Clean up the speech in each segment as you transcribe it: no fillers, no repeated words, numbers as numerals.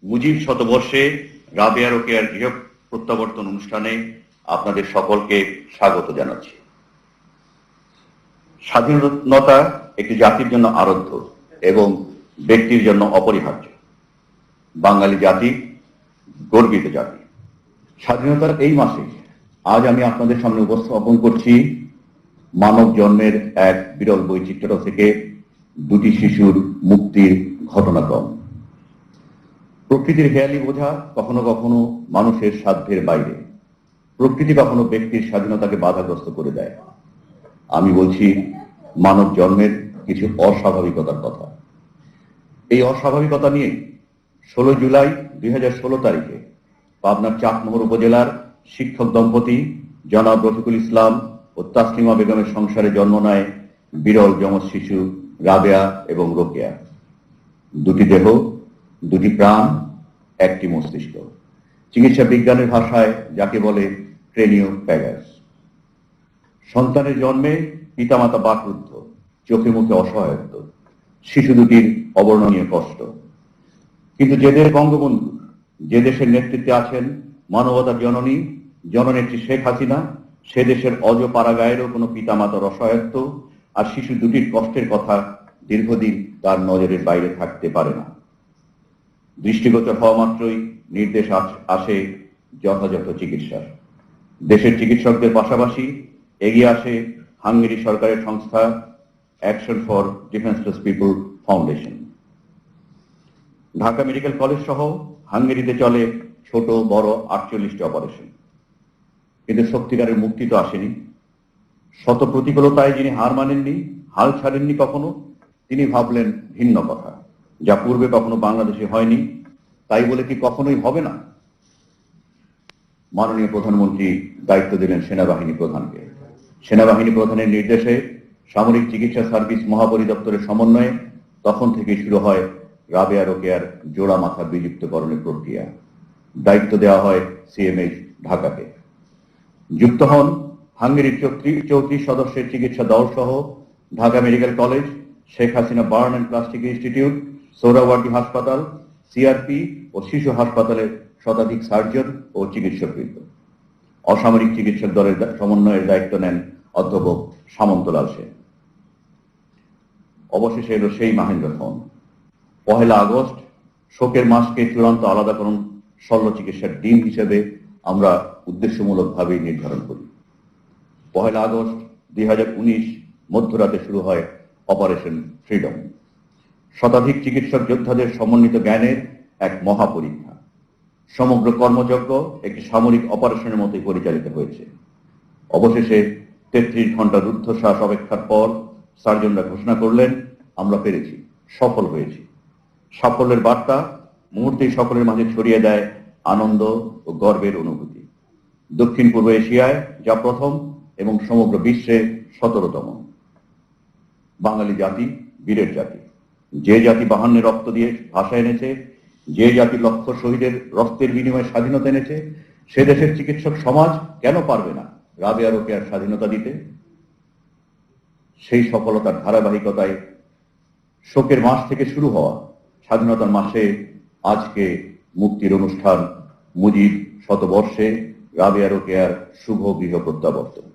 মুজিব শতবর্ষে রাবেয়া রোকেয়ার গৃহ প্রত্যাবর্তন অনুষ্ঠানে আপনাদের সকলকে স্বাগত জানাচ্ছি। স্বাধীনতা একটি জাতির জন্য আরাধ্য এবং ব্যক্তির জন্য অপরিহার্য। বাঙালি জাতি গর্বিত জাতি। স্বাধীনতার এই মাসে আজ আমি আপনাদের সামনে উপস্থাপন করছি মানব জন্মের এক বিরল বৈচিত্র্য থেকে দুটি শিশুর মুক্তির ঘটনাক্রম। প্রকৃতির হেয়ালি বোঝা কখনো কখনো মানুষের সাধ্যের বাইরে। প্রকৃতি কখনো ব্যক্তির স্বাধীনতাকে বাধাগ্রস্ত করে দেয়। আমি বলছি মানব জন্মের কিছু অস্বাভাবিকতার কথা। এই অস্বাভাবিকতা নিয়ে 16 জুলাই 2016 তারিখে পাবনার চাকমোহর উপজেলার শিক্ষক দম্পতি জনাব রফিকুল ইসলাম ও তাসলিমা বেগমের সংসারে জন্ম নেয় বিরল যমজ শিশু রাবেয়া এবং রোকেয়া। দুটি দেহ, দুটি প্রাণ, একটি মস্তিষ্ক। চিকিৎসা বিজ্ঞানের ভাষায় যাকে বলে ক্রেনিও প্যাগাস। সন্তানের জন্মে পিতামাতা বাকরুদ্ধ, চোখে মুখে অসহায়ত্ব, শিশু দুটির অবর্ণনীয় কষ্ট। কিন্তু যে দেশ বঙ্গবন্ধু, যে দেশের নেতৃত্বে আছেন মানবতার জননী জননেত্রী শেখ হাসিনা, সে দেশের অজ পাড়াগাঁয়েরও কোনো পিতামাতার অসহায়ত্ব আর শিশু দুটির কষ্টের কথা দীর্ঘদিন তার নজরের বাইরে থাকতে পারে না। দৃষ্টিগোচর হওয়া মাত্রই নির্দেশ আসে যথাযথ চিকিৎসার। দেশের চিকিৎসকদের পাশাপাশি এগিয়ে আসে হাঙ্গেরি সরকারের সংস্থা action for ডিফেন্সলেস people foundation. Dhaka medical college সহ হাঙ্গেরিতে চলে ছোট বড় 48টি অপারেশন। কিন্তু সত্যিকারের মুক্তি তো আসেনি। শত প্রতিকূলতায় যিনি হার মানেননি, হাল ছাড়েননি কখনো, তিনি ভাবলেন ভিন্ন কথা, যা পূর্বে কখনো বাংলাদেশে হয়নি, তাই বলে কি কখনোই হবে না? মাননীয় প্রধানমন্ত্রী দায়িত্ব দিলেন সেনাবাহিনী প্রধানকে। সেনাবাহিনী প্রধানের নির্দেশে সামরিক চিকিৎসা সার্ভিস মহাপরিদপ্তরের সমন্বয়ে তখন থেকে শুরু হয় রাবেয়া রোকেয়ার জোড়া মাথা বিযুক্তকরণের প্রক্রিয়া। দায়িত্ব দেওয়া হয় সিএমএইচ ঢাকাকে। যুক্ত হন হাঙ্গেরির 34 সদস্যের চিকিৎসা দল সহ Dhaka medical college, Sheikh Hasina burn and plastic institute, Suhrawardy হাসপাতাল, সিআরপি ও শিশু হাসপাতালের শতাধিক সার্জন ও চিকিৎসকবৃন্দ। অসামরিক চিকিৎসক দলের সমন্বয়ের দায়িত্ব নেন অধ্যাপক সামন্তলাল সেন। অবশেষে এলো সেই মাহেন্দ্রক্ষণ। 1 আগস্ট শোকের মাসকে চূড়ান্ত আলাদাকরণ শল্য চিকিৎসার দিন হিসেবে আমরা উদ্দেশ্যমূলকভাবেই নির্ধারণ করি। 1 আগস্ট 2019 মধ্যরাতে শুরু হয় অপারেশন ফ্রিডম। শতাধিক চিকিৎসক যোদ্ধাদের সমন্বিত জ্ঞানের এক মহাপরীক্ষা। সমগ্র কর্মযজ্ঞ একটি সামরিক অপারেশনের মতোই পরিচালিত হয়েছে। অবশেষে 33 ঘন্টা রুদ্ধশ্বাস অপেক্ষার পর সার্জনরা ঘোষণা করলেন, আমরা পেরেছি, সফল হয়েছি। সাফল্যের বার্তা মুহূর্তেই সকলের মাঝে ছড়িয়ে দেয় আনন্দ ও গর্বের অনুভূতি। দক্ষিণ পূর্ব এশিয়ায় যা প্রথম এবং সমগ্র বিশ্বে 17তম। বাঙালি জাতি বীরের জাতি। যে জাতি 52 রক্ত দিয়ে ভাষা এনেছে, যে জাতি লক্ষ শহীদের রক্তের বিনিময়ে স্বাধীনতা এনেছে, সে দেশের চিকিৎসক সমাজ কেন পারবে না রাবেয়া রোকেয়ার স্বাধীনতা দিতে? সেই সফলতার ধারাবাহিকতায় শোকের মাস থেকে শুরু হওয়া স্বাধীনতার মাসে আজকে মুক্তির অনুষ্ঠান মুজিব শতবর্ষে রাবেয়া রোকেয়ার শুভ গৃহ প্রত্যাবর্তন।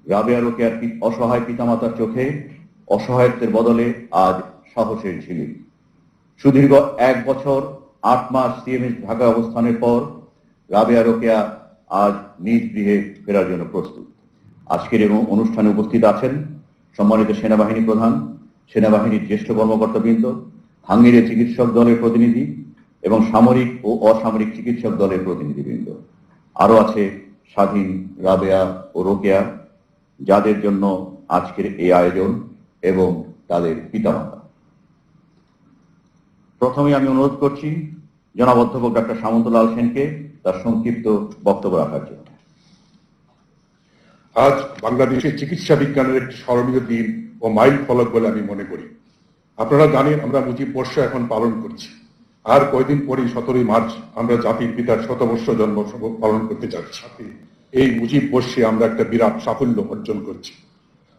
রাবেয়া রোকেয়ার অসহায় পিতামাতার চোখে অসহায়ত্বের বদলে আজ সাহসের ঝিলিক। সুদীর্ঘ 1 বছর 8 মাস সিএমএইচ ঢাকা অবস্থানের পর রাবেয়া রোকেয়া আজ নিজ গৃহে ফেরার জন্য প্রস্তুত। আজকের এবং অনুষ্ঠানে উপস্থিত আছেন সম্মানিত সেনাবাহিনী প্রধান, সেনাবাহিনীর জ্যেষ্ঠ কর্মকর্তাবৃন্দ, হাঙ্গেরির চিকিৎসক দলের প্রতিনিধি এবং সামরিক ও অসামরিক চিকিৎসক দলের প্রতিনিধিবৃন্দ। আরো আছে স্বাধীন রাবেয়া ও রোকেয়া, যাদের জন্য আজকের এই আয়োজন, এবং তাদের পিতামাতা। প্রথমে আমি অনুরোধ করছি জনাব অধ্যাপক ডক্টর সামন্তলাল সেনকে তার সংক্ষিপ্ত বক্তব্য রাখার জন্য। আজ বাংলাদেশের চিকিৎসা বিজ্ঞানের একটি স্মরণীয় দিন ও মাইল ফলক বলে আমি মনে করি। আপনারা জানেন আমরা মুজিব বর্ষ এখন পালন করছি। আর কয়েকদিন পরেই 17 মার্চ আমরা জাতির পিতার শতবর্ষ জন্ম পালন করতে যাচ্ছি। এই মুজিব বর্ষে আমরা একটা বিরাট সাফল্য অর্জন করছি।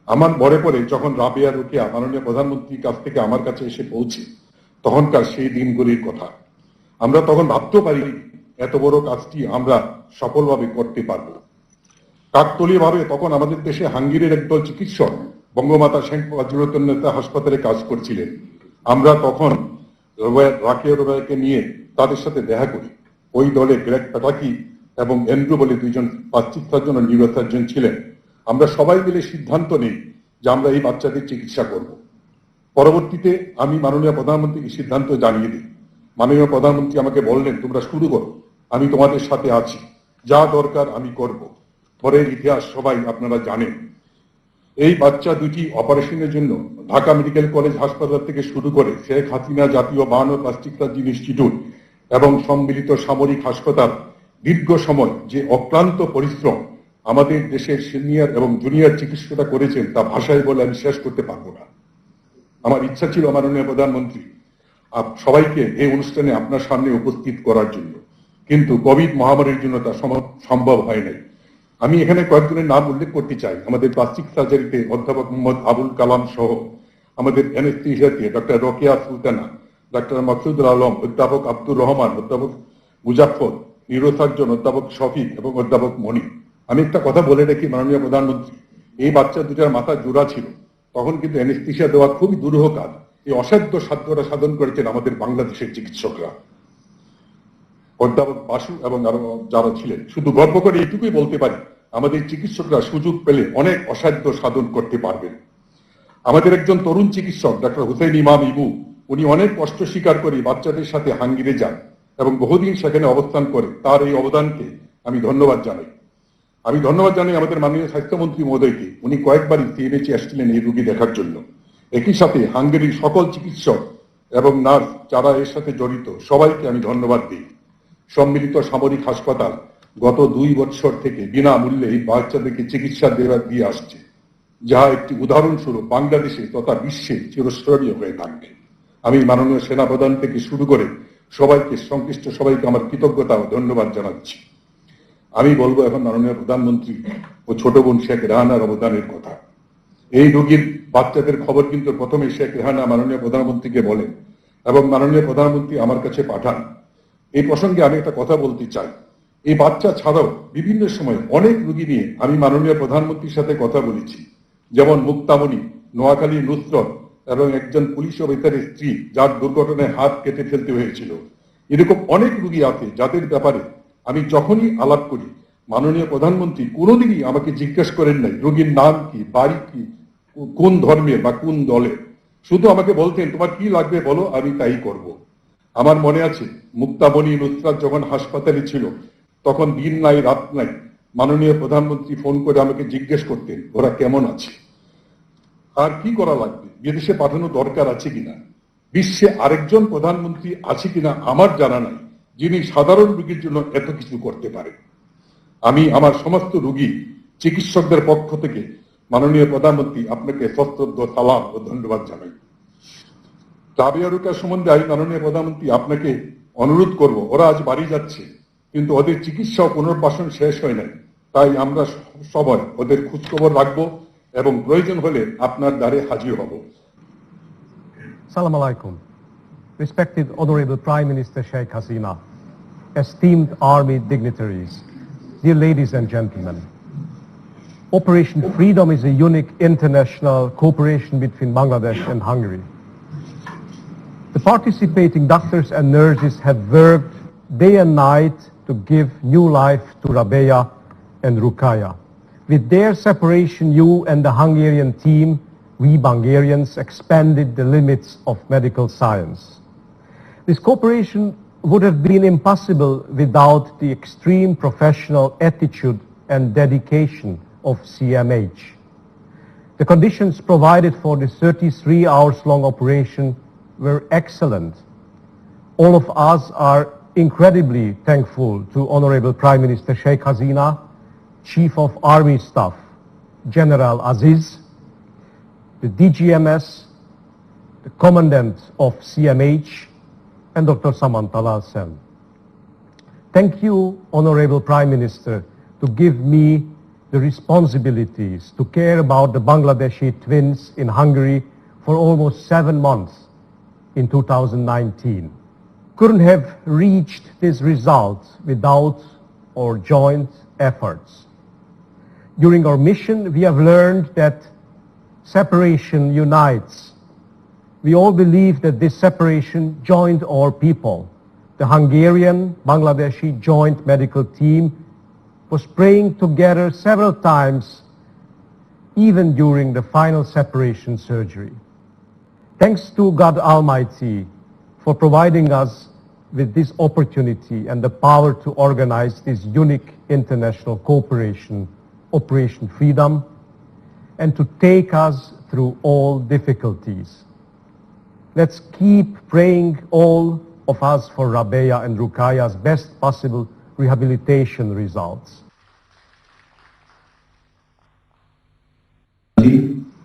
আমার মনে পড়ে যখন রাবেয়া রোকেয়া মাননীয় প্রধানমন্ত্রীর কাছ থেকে আমার কাছে এসে পৌঁছে, তখনকার সেই দিনগুলির কথা। আমরা তখন ভাবতেও পারিনি এত বড় কাজটি আমরা সফলভাবে করতে পারব। কাকতলীয়ভাবে তখন আমাদের দেশে হাঙ্গেরির একদল চিকিৎসক বঙ্গমাতা শেখ মুজিবুর হাসপাতালে কাজ করছিলেন। আমরা তখন রাকিয়া রোবায়াকে নিয়ে তাদের সাথে দেখা করি। ওই দলে গ্রেগ প্যাটাকি এবং এন্ড্রু বলে দুইজন প্লাস্টিক সার্জন ও নিউরোসার্জন ছিলেন। আমরা সবাই মিলে সিদ্ধান্ত নিই যে আমরা এই বাচ্চাদের চিকিৎসা করব। পরবর্তীতে আমি মাননীয় প্রধানমন্ত্রীকে সিদ্ধান্ত জানিয়ে দিই। মাননীয় প্রধানমন্ত্রী আমাকে বললেন, তোমরা শুরু করো, আমি তোমাদের সাথে আছি, যা দরকার আমি করব। পরের ইতিহাস সবাই আপনারা জানেন। এই বাচ্চা দুটি অপারেশনের জন্য ঢাকা মেডিকেল কলেজ হাসপাতাল থেকে শুরু করে শেখ হাসিনা জাতীয় বার্ন ও প্লাস্টিক সার্জারি ইনস্টিটিউট এবং সম্মিলিত সামরিক হাসপাতাল দীর্ঘ সময় যে অক্লান্ত পরিশ্রম আমাদের দেশের সিনিয়র এবং জুনিয়র চিকিৎসকরা করেছেন তা ভাষায় বলে আমি শেষ করতে পারবো না। আমার ইচ্ছা ছিল মাননীয় প্রধানমন্ত্রী সবাইকে এই অনুষ্ঠানে আপনার সামনে উপস্থিত করার জন্য, কিন্তু কোভিড মহামারীর জন্য তা সম্ভব হয় নাই। আমি এখানে কয়েকজনের নাম উল্লেখ করতে চাই। আমাদের প্লাস্টিক সার্জারিতে অধ্যাপক মোহাম্মদ আবুল কালাম সহ, আমাদের অ্যানেস্থেসিয়াতে ডক্টর রোকেয়া সুলতানা, ডক্টর মাকসুদুল আলম, অধ্যাপক আব্দুর রহমান, অধ্যাপক মুজাফফর, নিউরোসার্জন অধ্যাপক শফিক এবং অধ্যাপক মনি। আমি একটা কথা বলে রাখি মাননীয় প্রধানমন্ত্রী, এই বাচ্চা দুটার মাথা জোড়া ছিল, তখন কিন্তু অ্যানেস্থেসিয়া দেওয়া খুবই দুরূহ কাজ। এই অসাধ্য সাধ্যটা সাধন করেছেন আমাদের বাংলাদেশের চিকিৎসকরা, অধ্যাপক বাসু এবং আরো যারা ছিলেন। শুধু গর্ব করে এটুকুই বলতে পারি, আমাদের চিকিৎসকরা সুযোগ পেলে অনেক অসাধ্য সাধন করতে পারবেন। আমাদের একজন তরুণ চিকিৎসক ডক্টর হুসেইন ইমাম ইবু, উনি অনেক কষ্ট স্বীকার করে বাচ্চাদের সাথে হাঙ্গেরি যান এবং বহুদিন সেখানে অবস্থান করে। তার এই অবদানকে আমি ধন্যবাদ জানাই। আমি ধন্যবাদ জানাই আমাদের মাননীয় স্বাস্থ্যমন্ত্রী মহোদয়কে, উনি কয়েকবারই সিএমএইচে আসছিলেন এই রোগী দেখার জন্য। একই সাথে হাঙ্গেরির সকল চিকিৎসক এবং নার্স যারা এর সাথে জড়িত সবাইকে আমি ধন্যবাদ দিই। সম্মিলিত সামরিক হাসপাতাল গত 2 বছর থেকে বিনামূল্যে এই বাচ্চাদেরকে চিকিৎসা দিয়ে আসছে, যা একটি উদাহরণস্বরূপ বাংলাদেশে তথা বিশ্বে চিরস্মরণীয় হয়ে থাকবে। আমি মাননীয় সেনাপ্রধান থেকে শুরু করে সবাইকে, সংশ্লিষ্ট সবাইকে আমার কৃতজ্ঞতা ও ধন্যবাদ জানাচ্ছি। আমি বলবো এখন মাননীয় প্রধানমন্ত্রী ও ছোট বোন শেখ রেহানার অবদানের কথা। এই রোগীর বাচ্চাদের খবর কিন্তু প্রথমে শেখ রেহানা মাননীয় প্রধানমন্ত্রীকে বলেন এবং মাননীয় প্রধানমন্ত্রী আমার কাছে পাঠান। এই প্রসঙ্গে আমি একটা কথা বলতে চাই। এই বাচ্চা ছাড়াও বিভিন্ন সময় অনেক রোগী নিয়ে আমি মাননীয় প্রধানমন্ত্রীর সাথে কথা বলেছি, যেমন মুক্তামণি, নোয়াখালী নুসরত এবং একজন পুলিশ অফিসারের স্ত্রী যার দুর্ঘটনায় হাত কেটে ফেলতে হয়েছিল। এরকম অনেক রোগী আছে যাদের ব্যাপারে আমি যখনই আলাপ করি মাননীয় প্রধানমন্ত্রী কোনোদিনই আমাকে জিজ্ঞেস করেন নাই রোগীর নাম কি, বাড়ি কি, কোন ধর্মের বা কোন দলের। শুধু আমাকে বলতেন, তোমার কি লাগবে বলো, আমি তাই করব। আমার মনে আছে মুক্তামণি নুসরাত যখন হাসপাতালে ছিল তখন দিন নাই রাত নাই মাননীয় প্রধানমন্ত্রী ফোন করে আমাকে জিজ্ঞেস করতেন ওরা কেমন আছে, আর কি করা লাগবে, বিদেশে পাঠানো দরকার আছে কিনা। বিশ্বে আরেকজন প্রধানমন্ত্রী আছে কিনা আমার জানা নাই যিনি সাধারণ রোগীর জন্য এত কিছু করতে পারেন। আমি আমার সমস্ত রোগী চিকিৎসকদের পক্ষ থেকে মাননীয় প্রধানমন্ত্রী আপনাকে সশ্রদ্ধ সালাম ও ধন্যবাদ জানাই। রাবেয়া রোকেয়া সম্বন্ধে আমি মাননীয় প্রধানমন্ত্রী আপনাকে অনুরোধ করব, ওরা আজ বাড়ি যাচ্ছে কিন্তু ওদের চিকিৎসা ও পুনর্বাসন শেষ হয় নাই, তাই আমরা সবাই ওদের খোঁজখবর রাখবো এবং প্রয়োজন হলে আপনার দ্বারে হাজির হব। Assalamu alaikum. Respected Honorable Prime Minister Sheikh Hasina, esteemed army dignitaries, dear ladies and gentlemen. Operation Freedom is a unique international cooperation between Bangladesh and Hungary. The participating doctors and nurses have worked day and night to give new life to Rabea and Rukaya. With their separation, you and the Hungarian team, we Bulgarians, expanded the limits of medical science. This cooperation would have been impossible without the extreme professional attitude and dedication of CMH. The conditions provided for this 33 hours long operation were excellent. All of us are incredibly thankful to Honorable Prime Minister Sheikh Hasina, Chief of Army Staff, General Aziz, the DGMS, the Commandant of CMH, and Dr. Samantala Sen. Thank you, Honorable Prime Minister, to give me the responsibilities to care about the Bangladeshi twins in Hungary for almost 7 months in 2019. couldn't have reached this result without our joint efforts. During our mission, we have learned that separation unites. We all believe that this separation joined our people. The Hungarian-Bangladeshi joint medical team was praying together several times, even during the final separation surgery. Thanks to God Almighty for providing us with this opportunity and the power to organize this unique international cooperation, Operation Freedom, and to take us through all difficulties. Let's keep praying, all of us, for Rabea and Rukaya's best possible rehabilitation results.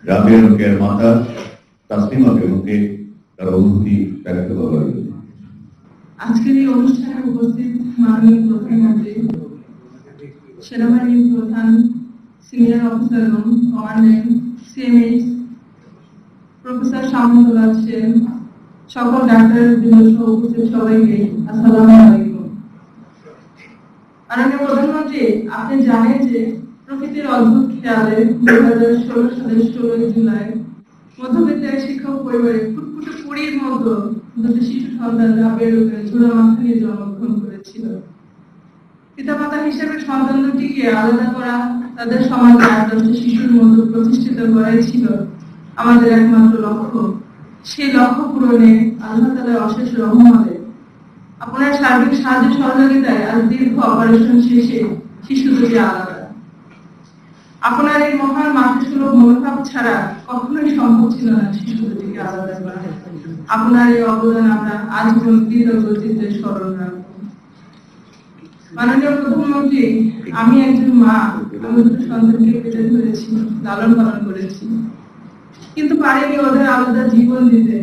Rabeya রোকেয়ার মাতা তাসলিমা বেগমকে তার অনুভূতি ব্যক্ত করার জন্য। আজকের এই অনুষ্ঠানে উপস্থিত মাননীয় প্রধানমন্ত্রী, সেনাবাহিনীর প্রধান, সিনিয়র অফিসারগণ, commandant, CMH, professor Shamsullah Sen, সকল ডাক্তার বৃন্দ সহ উপস্থিত সবাইকে আসসালামু আলাইকুম। মাননীয় প্রধানমন্ত্রী, আপনি জানেন যে প্রকৃতির অদ্ভুত খেয়ালে 2016 সালের 16 জুলাই মধ্যবিত্ত এক শিক্ষক পরিবারে ফুটফুটে কুড়ির মতো দুটো শিশু সন্তান রাবেয়া রোকেয়া ঝোলা মাথা নিয়ে জন্মগ্রহণ করেছিল। পিতামাতা হিসেবে সন্তান দুটিকে আলাদা করা, তাদের সমাজে 8-10টা শিশুর মতো প্রতিষ্ঠিত করাই ছিল আমাদের একমাত্র লক্ষ্য। সেই লক্ষ্য পূরণে আল্লাহ তাআলার অশেষ রহমতে আপনার সার্বিক সাহায্য সহযোগিতায় আজ দীর্ঘ অপারেশন শেষে শিশু দুটি আলাদা। আপনার এই মহান মাতৃসুলভ মনোভাব ছাড়া কখনোই সম্ভব ছিল না শিশু দুটিকে আলাদা করা। আপনার এই অবদান আমরা আজীবন কৃতজ্ঞতার স্মরণ রাখব। মাননীয় প্রধানমন্ত্রী, আমি একজন মা, আমি দুটো সন্তানকে পেটে ধরেছি, লালন পালন করেছি, কিন্তু পারিনি ওদের আলাদা জীবন দিতে।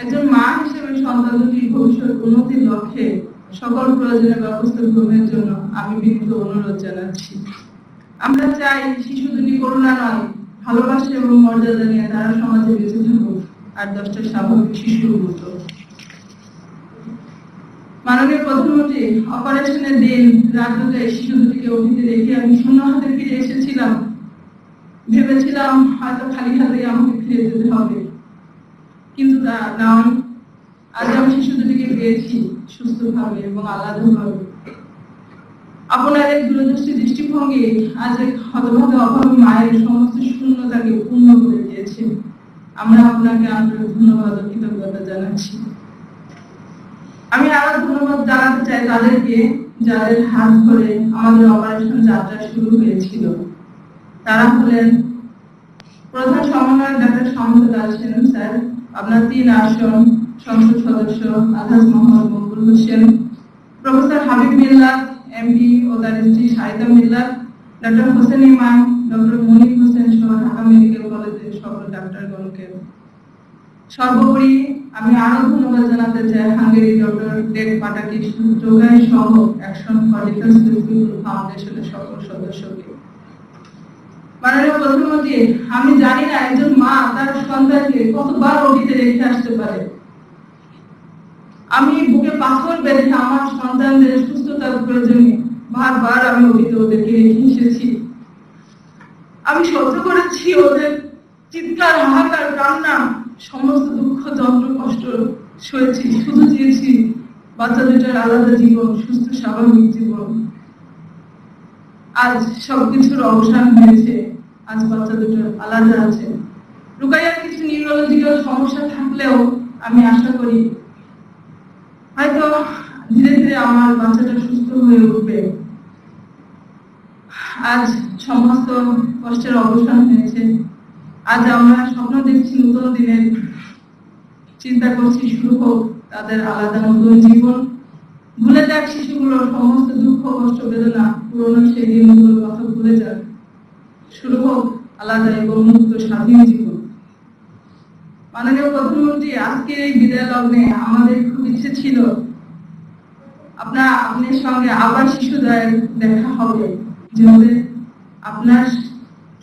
একজন মা হিসেবে সন্তান দুটির ভবিষ্যৎ উন্নতির লক্ষ্যে সকল প্রয়োজনীয় ব্যবস্থা গ্রহণের জন্য আমি বিনীত অনুরোধ জানাচ্ছি। আমরা চাই শিশু দুটি করুণা নয়, ভালোবাসা এবং মর্যাদা নিয়ে তারা সমাজে বেঁচে থাকুক, আর 10টা স্বাভাবিক শিশুর মতো। মাননীয় প্রধানমন্ত্রী, অপারেশনের দিন রাত 2টায় শিশু দুটিকে অফিসে রেখে আমি শূন্য হাতে ফিরে এসেছিলাম। ভেবেছিলাম হয়তো খালি হাতে আমাকে ফিরে যেতে হবে, কিন্তু তা নয়। আজ আমি শিশু দুটিকে পেয়েছি সুস্থভাবে এবং আলাদাভাবে। আপনার এই দূরদর্শী দৃষ্টিভঙ্গি আজ এক হতভাগা অভাবী মায়ের সমস্ত শূন্যতাকে পূর্ণ করে দিয়েছে। আমরা আপনাকে আন্তরিক ধন্যবাদ ও কৃতজ্ঞতা জানাচ্ছি। আমি আরো ধন্যবাদ জানাতে চাই তাদেরকে, যাদের হাত ধরে আমাদের অপারেশন যাত্রা শুরু হয়েছিল। তারা হলেন প্রধান সমন্বয়ক ডাক্তার শামসুল্লাহ সেন স্যার, আপনার 3 আসন সংসদ সদস্য আলহাজ মোহাম্মদ মকবুল হোসেন, প্রফেসর হাবিব মিল্লাত এমপি ও তার স্ত্রী শাহিদা মিল্লাত, ডক্টর হোসেন ইমাম, ডক্টর মনির হোসেন সহ ঢাকা মেডিকেল কলেজের সকল ডাক্তারগণকে। সর্বোপরি আমি আরো ধন্যবাদ জানাতে চাই হাঙ্গেরি ডক্টর ডেক পাটাকি যোগাই সহ অ্যাকশন ফর ডিফেন্স ফাউন্ডেশনের সকল সদস্যকে। মাননীয় প্রধানমন্ত্রী, আমি জানি না একজন মা তার সন্তানকে কতবার অতীতে রেখে আসতে পারে। আমি বুকে পাথর বেঁধে আমার সন্তানদের সুস্থতার প্রয়োজনে বারবার আমি অতীতে ওদেরকে রেখে এসেছি। আমি সহ্য করেছি ওদের চিৎকার, হাহাকার, কান্না, সমস্ত দুঃখ, যন্ত্র, কষ্ট সয়েছি। শুধু চেয়েছি বাচ্চা দুটার আলাদা জীবন, সুস্থ স্বাভাবিক জীবন। আজ সবকিছুর অবসান হয়েছে, আজ বাচ্চা দুটো আলাদা আছে। রুকাইয়ার কিছু নিউরোলজিক্যাল সমস্যা থাকলেও আমি আশা করি হয়তো ধীরে ধীরে আমার বাচ্চাটা সুস্থ হয়ে উঠবে। আজ সমস্ত কষ্টের অবসান হয়েছে। আজ আমরা স্বপ্ন দেখছি নতুন দিনের, চিন্তা করছি শুরু হোক তাদের আলাদা নতুন জীবন। ভুলে যাক শিশুগুলোর সমস্ত দুঃখ, কষ্ট, বেদনা, পুরনো সেই দিনগুলোর কথা ভুলে যাক। শুরু হোক আলাদা এবং মুক্ত স্বাধীন জীবন। মাননীয় প্রধানমন্ত্রী, আজকের এই বিদায় লগ্নে আমাদের খুব ইচ্ছে ছিল আপনার সঙ্গে আবার শিশুদের দেখা হবে, যেভাবে আপনার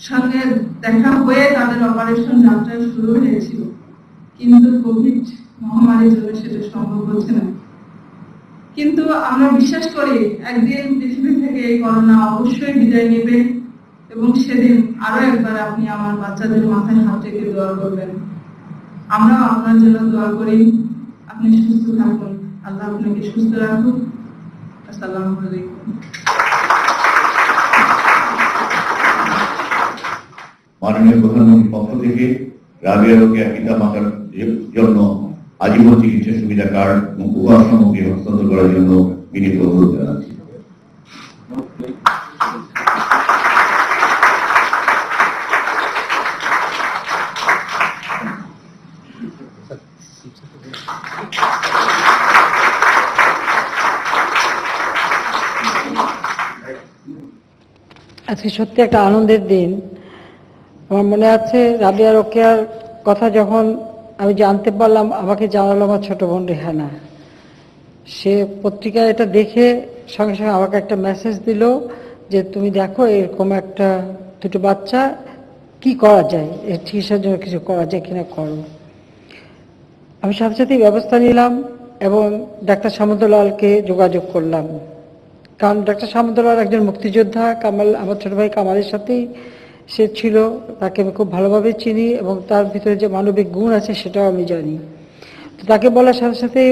সঙ্গে দেখা হয়ে তাদের অপারেশন যাত্রা শুরু হয়েছিল, কিন্তু কোভিড মহামারীর জন্য সেটা সম্ভব হচ্ছে না। কিন্তু আমরা বিশ্বাস করি একদিন পৃথিবী থেকে এই করোনা অবশ্যই বিদায় নেবে এবং সেদিন আরো একবার আপনি আমার বাচ্চাদের মাথায় হাত রেখে দোয়া করবেন। আমরা আপনার জন্য দোয়া করি, আপনি সুস্থ থাকুন, আল্লাহ আপনাকে সুস্থ রাখুন। আসসালামু আলাইকুম। মাননীয় প্রধানমন্ত্রীর পক্ষ থেকে রাবেয়া রোকেয়া পিতা মাতার জন্য আজীবন চিকিৎসা সুবিধা কার্ড এবং উপহার সামগ্রী হস্তান্তর করার জন্য বিনীত অনুরোধ জানাচ্ছি। আজকে সত্যি একটা আনন্দের দিন। আমার মনে আছে রাবেয়া রোকেয়ার কথা যখন আমি জানতে পারলাম, আমাকে জানালো আমার ছোট বোন রেহানা। সে পত্রিকায় এটা দেখে সঙ্গে সঙ্গে আমাকে একটা মেসেজ দিল যে তুমি দেখো এরকম একটা দুটো বাচ্চা, কি করা যায়, এর চিকিৎসার জন্য কিছু করা যায় কিনা করো। আমি সাথে সাথেই ব্যবস্থা নিলাম এবং ডাক্তার সামন্তলালকে যোগাযোগ করলাম, কারণ ডাক্তার সামন্তলাল একজন মুক্তিযোদ্ধা। কামাল, আমার ছোট ভাই কামালের সাথেই সে ছিল, তাকে আমি খুব ভালোভাবে চিনি এবং তার ভিতরে যে মানবিক গুণ আছে সেটাও আমি জানি। তো তাকে বলার সাথে সাথে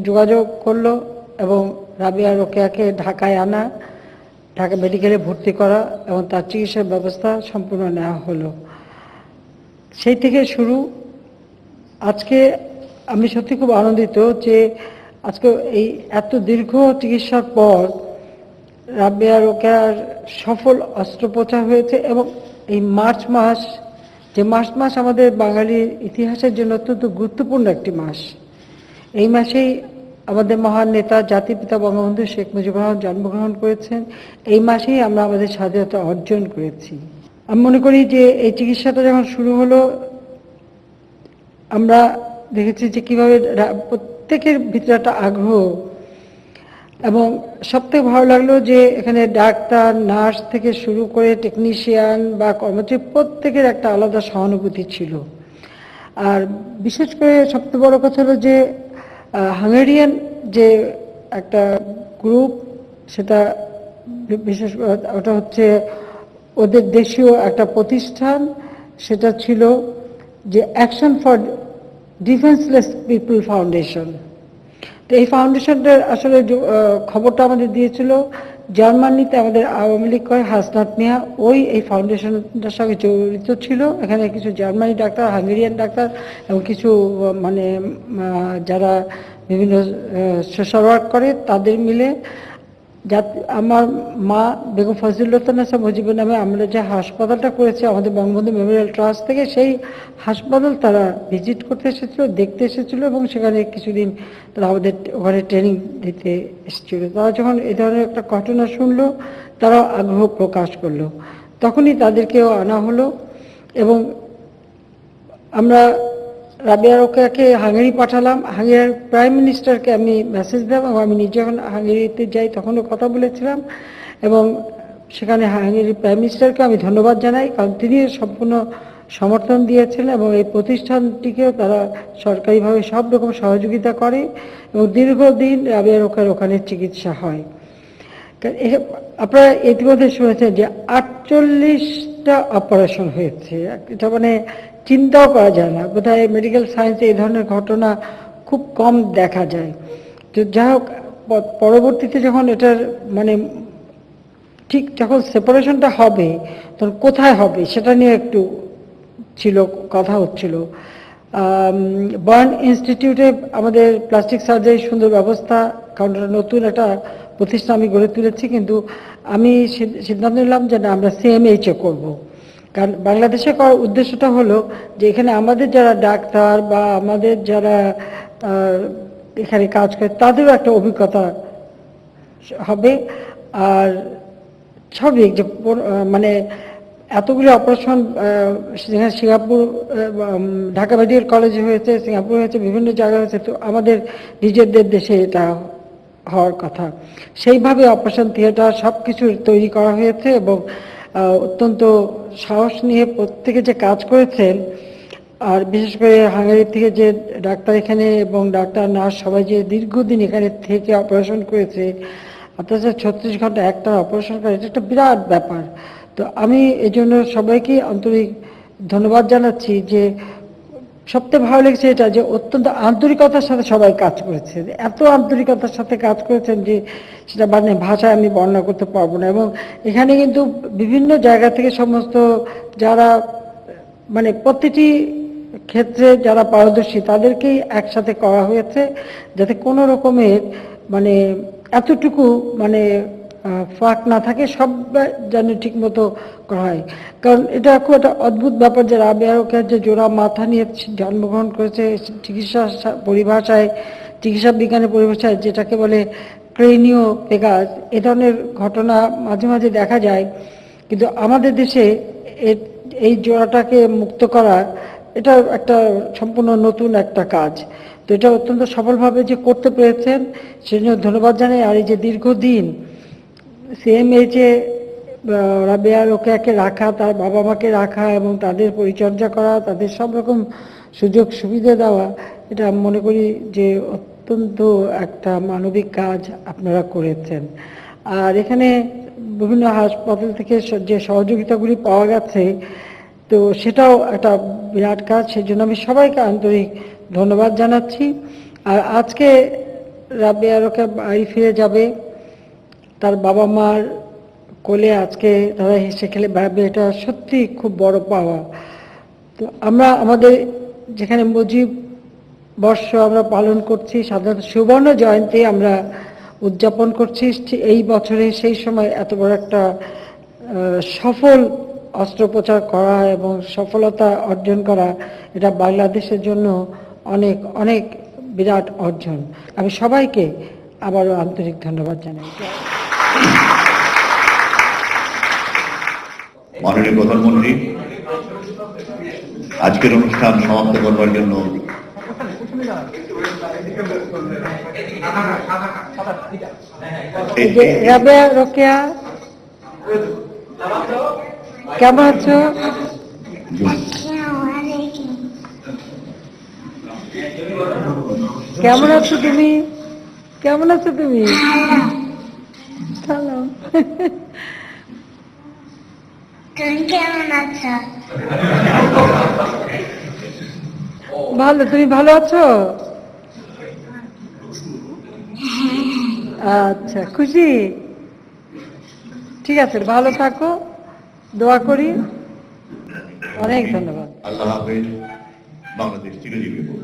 যোগাযোগ করলো এবং রাবেয়া রোকেয়াকে ঢাকায় আনা, ঢাকা মেডিকেলে ভর্তি করা এবং তার চিকিৎসার ব্যবস্থা সম্পূর্ণ নেওয়া হলো। সেই থেকে শুরু। আজকে আমি সত্যি খুব আনন্দিত যে আজকে এই এত দীর্ঘ চিকিৎসার পর রাবেয়া রোকেয়ার সফল অস্ত্রোপচার হয়েছে এবং এই মার্চ মাস, যে মাস আমাদের বাঙালির ইতিহাসের জন্য অত্যন্ত গুরুত্বপূর্ণ একটি মাস। এই মাসেই আমাদের মহান নেতা জাতির পিতা বঙ্গবন্ধু শেখ মুজিবুর রহমান জন্মগ্রহণ করেছেন। এই মাসেই আমরা আমাদের স্বাধীনতা অর্জন করেছি। আমি মনে করি যে এই চিকিৎসাটা যখন শুরু হলো, আমরা দেখেছি যে কিভাবে প্রত্যেকের ভিতরে একটা আগ্রহ, এবং সবথেকে ভালো লাগলো যে এখানে ডাক্তার, নার্স থেকে শুরু করে টেকনিশিয়ান বা কর্মচারী প্রত্যেকের একটা আলাদা সহানুভূতি ছিল। আর বিশেষ করে সবচেয়ে বড় কথা হলো যে হাঙ্গেরিয়ান যে একটা গ্রুপ, সেটা বিশেষ ওটা হচ্ছে ওদের দেশীয় একটা প্রতিষ্ঠান, সেটা ছিল যে অ্যাকশন ফর ডিফেন্সলেস পিপল ফাউন্ডেশন। তো এই ফাউন্ডেশনটার আসলে খবরটা আমাদের দিয়েছিল জার্মানিতে আমাদের আওয়ামী লীগ করে হাসনাত মিয়া, ওই এই ফাউন্ডেশনটার সঙ্গে জড়িত ছিল। এখানে কিছু জার্মানি ডাক্তার, হাঙ্গেরিয়ান ডাক্তার এবং কিছু মানে যারা বিভিন্ন সোশ্যাল ওয়ার্ক করে তাদের মিলে আমার মা বেগম ফজিলুন্নেছা মুজিবুর নামে আমরা যে হাসপাতালটা করেছি আমাদের বঙ্গবন্ধু মেমোরিয়াল ট্রাস্ট থেকে, সেই হাসপাতাল তারা ভিজিট করতে এসেছিল, দেখতে এসেছিল এবং সেখানে কিছুদিন তারা আমাদের ওখানে ট্রেনিং দিতে এসেছিল। তারা যখন এই ধরনের একটা ঘটনা শুনলো, তারা আগ্রহ প্রকাশ করলো, তখনই তাদেরকেও আনা হলো এবং আমরা রাবেয়া রোকেয়াকে হাঙ্গেরি পাঠালাম। হাঙ্গেরির প্রাইম মিনিস্টারকে আমি মেসেজ দিলাম এবং আমি নিজে যখন হাঙ্গেরিতে যাই তখনও কথা বলেছিলাম এবং সেখানে হাঙ্গেরির প্রাইম মিনিস্টারকে আমি ধন্যবাদ জানাই, কারণ তিনি সম্পূর্ণ সমর্থন দিয়েছেন এবং এই প্রতিষ্ঠানটিকেও তারা সরকারিভাবে সব রকম সহযোগিতা করে এবং দীর্ঘদিন রাবেয়া রোকেয়ার ওখানে চিকিৎসা হয়। আপনারা ইতিমধ্যে শুনেছেন যে 48টা অপারেশন হয়েছে। এটা মানে চিন্তাও করা যায় না, বোধহয় মেডিকেল সায়েন্সে এই ধরনের ঘটনা খুব কম দেখা যায়। তো যাই হোক, পরবর্তীতে যখন এটার মানে ঠিক যখন সেপারেশনটা হবে তখন কোথায় হবে সেটা নিয়ে একটু ছিল কথা হচ্ছিল। বার্ন ইনস্টিটিউটে আমাদের প্লাস্টিক সার্জারি সুন্দর ব্যবস্থা, কারণ নতুন একটা প্রতিষ্ঠান আমি গড়ে তুলেছি, কিন্তু আমি সিদ্ধান্ত নিলাম যে না, আমরা CMH-এ করবো। কারণ বাংলাদেশে করার উদ্দেশ্যটা হলো যে এখানে আমাদের যারা ডাক্তার বা আমাদের যারা এখানে কাজ করে তাদেরও একটা অভিজ্ঞতা হবে। আর স্বাভাবিক যে মানে এতগুলি অপারেশন সিঙ্গাপুর, ঢাকা মেডিকেল কলেজে হয়েছে, সিঙ্গাপুর হয়েছে, বিভিন্ন জায়গায় হয়েছে, তো আমাদের নিজেদের দেশে এটা হওয়ার কথা। সেইভাবে অপারেশন থিয়েটার সব কিছু তৈরি করা হয়েছে এবং অত্যন্ত সাহস নিয়ে প্রত্যেকে যে কাজ করেছেন, আর বিশেষ করে হাঙ্গেরি থেকে যে ডাক্তার এখানে এবং ডাক্তার নার্স সবাই যে দীর্ঘদিন এখানে থেকে অপারেশন করেছে, অথচ 36 ঘন্টা একটা অপারেশন করে, এটা একটা বিরাট ব্যাপার। তো আমি এই জন্য সবাইকে আন্তরিক ধন্যবাদ জানাচ্ছি। যে সবচেয়ে ভালো লেগেছে এটা যে অত্যন্ত আন্তরিকতার সাথে সবাই কাজ করেছে, এত আন্তরিকতার সাথে কাজ করেছেন যে সেটা মানে ভাষায় আমি বর্ণনা করতে পারবো না। এবং এখানে কিন্তু বিভিন্ন জায়গা থেকে সমস্ত যারা মানে প্রতিটি ক্ষেত্রে যারা পারদর্শী তাদেরকেই একসাথে করা হয়েছে, যাতে কোনো রকমের মানে এতটুকু মানে ফাঁক না থাকে, সব যেন ঠিক মতো করা হয়। কারণ এটা খুব একটা অদ্ভুত ব্যাপার যে রাবেয়া রোকেয়ার যে জোড়া মাথা নিয়ে জন্মগ্রহণ করেছে, চিকিৎসা পরিভাষায়, চিকিৎসা বিজ্ঞানের পরিভাষায় যেটাকে বলে ক্রেনিও পেগাস, এ ধরনের ঘটনা মাঝে মাঝে দেখা যায়। কিন্তু আমাদের দেশে এই জোড়াটাকে মুক্ত করা এটা একটা সম্পূর্ণ নতুন একটা কাজ। তো এটা অত্যন্ত সফলভাবে যে করতে পেরেছেন সেজন্য ধন্যবাদ জানাই। আর এই যে দীর্ঘদিন সিএমএইচে রাবেয়া রোকেয়াকে রাখা, তার বাবা মাকে রাখা এবং তাদের পরিচর্যা করা, তাদের সব রকম সুযোগ সুবিধা দেওয়া, এটা মনে করি যে অত্যন্ত একটা মানবিক কাজ আপনারা করেছেন। আর এখানে বিভিন্ন হাসপাতাল থেকে যে সহযোগিতাগুলি পাওয়া গেছে, তো সেটাও একটা বিরাট কাজ। সেজন্য আমি সবাইকে আন্তরিক ধন্যবাদ জানাচ্ছি। আর আজকে রাবেয়া রোকেয়া বাড়ি ফিরে যাবে, তার বাবা মার কোলে আজকে তারা হেসে খেলে বেড়াবে, এটা সত্যি খুব বড় পাওয়া। তো আমরা আমাদের যেখানে মুজিব বর্ষ আমরা পালন করছি, সাধারণত সুবর্ণ জয়ন্তী আমরা উদযাপন করছি, এই বছরে সেই সময় এত বড় একটা সফল অস্ত্রোপচার করা এবং সফলতা অর্জন করা, এটা বাংলাদেশের জন্য অনেক অনেক বিরাট অর্জন। আমি সবাইকে আবারও আন্তরিক ধন্যবাদ জানাই। মাননীয় প্রধানমন্ত্রী, আজকের অনুষ্ঠান সমাপ্ত করবার জন্য রাবেয়া রোকেয়া, কেমন আছো? কেমন আছো তুমি? কেমন আছো তুমি? ভালো। তুমি কেমন আছো? ভালো, তুমি ভালো আছো? আচ্ছা, খুশি? ঠিক আছে, ভালো থাকো, দোয়া করি। অনেক ধন্যবাদ। আল্লাহ হাফেজ। বাংলাদেশ চিরজীবী হোক।